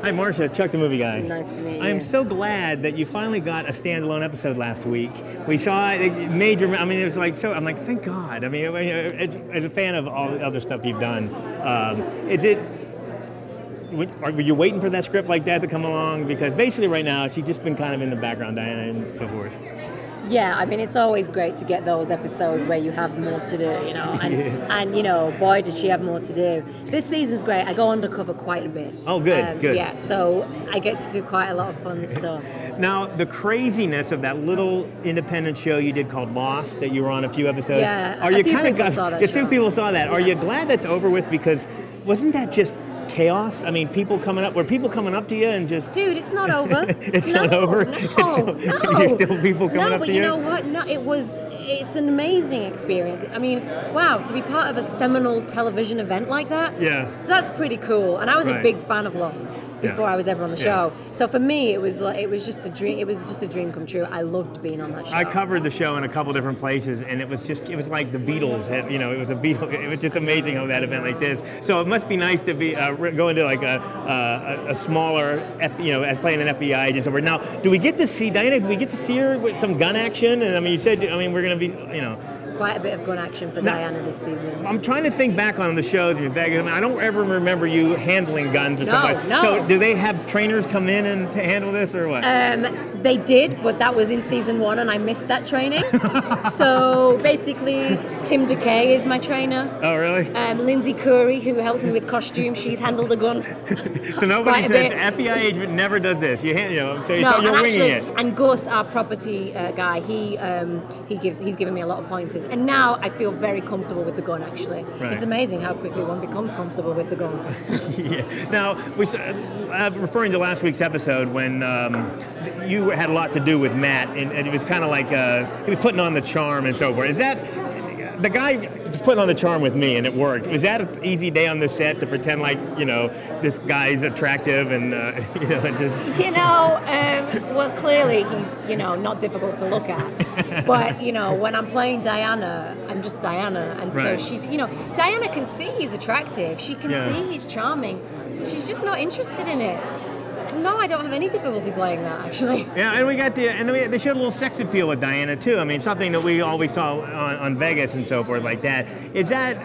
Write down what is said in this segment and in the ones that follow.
Hi, Marsha. Chuck the Movie Guy. Nice to meet you. I am so glad that you finally got a standalone episode last week. We saw it, major. I mean, it was like so. I'm like, thank God. I mean, as a fan of all the other stuff you've done, were you waiting for that script like that to come along? Because basically, right now, she's just been kind of in the background, Diana, and so forth. Yeah, I mean, it's always great to get those episodes where you have more to do, you know, and you know, boy, did she have more to do. This season's great. I go undercover quite a bit. Oh, good, good. Yeah, so I get to do quite a lot of fun stuff. Now, the craziness of that little independent show you did called Lost, that you were on a few episodes. Yeah, are you a few people saw that show. Some people saw that. Yeah. Are you glad that's over with? Because wasn't that just chaos? I mean, people coming up to you and just... Dude, it's not over. It's not over? No. There's still people coming up to you? No, but you know what? No, it's an amazing experience. I mean, wow, to be part of a seminal television event like that, yeah, that's pretty cool. And I was a big fan of Lost before I was ever on the show. So for me, it was just a dream. It was just a dream come true. I loved being on that show. I covered the show in a couple different places, and it was like the Beatles had, you know, it was just amazing how that event like this. So it must be nice to be going to like a smaller, as playing an FBI agent somewhere. Now, do we get to see Diana? Do we get to see her with some gun action? And I mean, you said, we're going to be, quite a bit of gun action for Diana this season. I'm trying to think back on the shows in Vegas. I mean, I don't ever remember you handling guns or something. No. So do they have trainers come in and to handle this or what? They did, but that was in season 1 and I missed that training. So basically, Tim DeKay is my trainer. Oh, really? Lindsay Curry, who helps me with costumes, she's handled the gun. So nobody says FBI agent never does this. You're winging it. And Gus, our property guy, he's given me a lot of pointers. And now I feel very comfortable with the gun, actually. Right. It's amazing how quickly one becomes comfortable with the gun. Yeah. Now, referring to last week's episode when you had a lot to do with Matt, and it was kind of like he was putting on the charm and so forth. Is that the guy putting on the charm with me, and it worked? Was that an easy day on the set to pretend like, this guy's attractive and, just... well, clearly he's, not difficult to look at. But, when I'm playing Diana, I'm just Diana. And so she's, Diana can see he's attractive. She can see he's charming. She's just not interested in it. No, I don't have any difficulty playing that, actually. Yeah, and they showed a little sex appeal with Diana, too. I mean, something that we always saw on Vegas and so forth like that. Is that,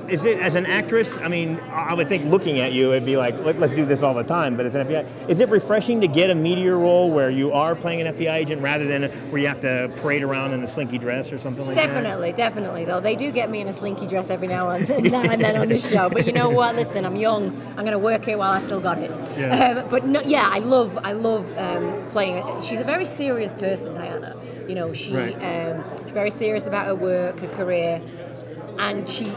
is it, as an actress, I mean, I would think looking at you, it'd be like, let's do this all the time, but as an FBI, is it refreshing to get a meteor role where you are playing an FBI agent rather than where you have to parade around in a slinky dress or something like that? Definitely, though. They do get me in a slinky dress every now and then on the show, but you know what? Listen, I'm young. I'm going to work it while I still got it. Yeah. I love playing it. She's a very serious person, Diana. She's very serious about her work, her career, and she,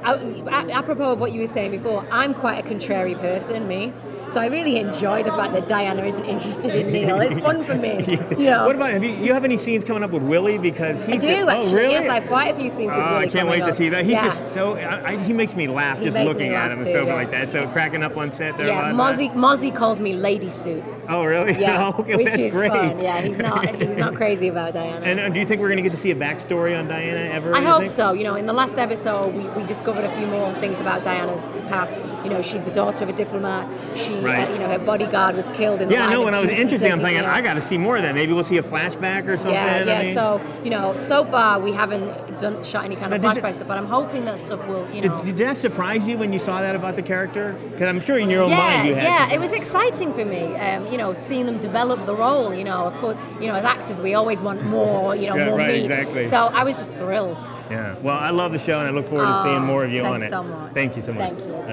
apropos of what you were saying before, I'm quite a contrary person, me. So I really enjoy the fact that Diana isn't interested in Neil. It's fun for me. What about, you have any scenes coming up with Willie? Because I do, actually. Really? Yes, I have quite a few scenes with Willie. I can't wait to see that. He's just so, he makes me laugh just looking at him and so like that. So cracking up on set there. Yeah, Mozzie calls me Lady Suit. Oh, really? Yeah, okay, which that's is great. Fun. Yeah, he's not crazy about Diana. And do you think we're going to get to see a backstory on Diana ever? I hope so. In the last episode, we discovered a few more things about Diana's past. She's the daughter of a diplomat. She, her bodyguard was killed in the line. Yeah, I know. When I was interested, I'm thinking, I got to see more of that. Maybe we'll see a flashback or something. Yeah. So, so far we haven't shot any kind of flashback stuff, but I'm hoping that stuff will, Did that surprise you when you saw that about the character? Because I'm sure in your own mind you had. Yeah, it was exciting for me. Seeing them develop the role. Of course, as actors we always want more. More meat. Exactly. So I was just thrilled. Yeah. Well, I love the show, and I look forward to seeing more of you on it. Thanks so much. Thank you so much. Thank you.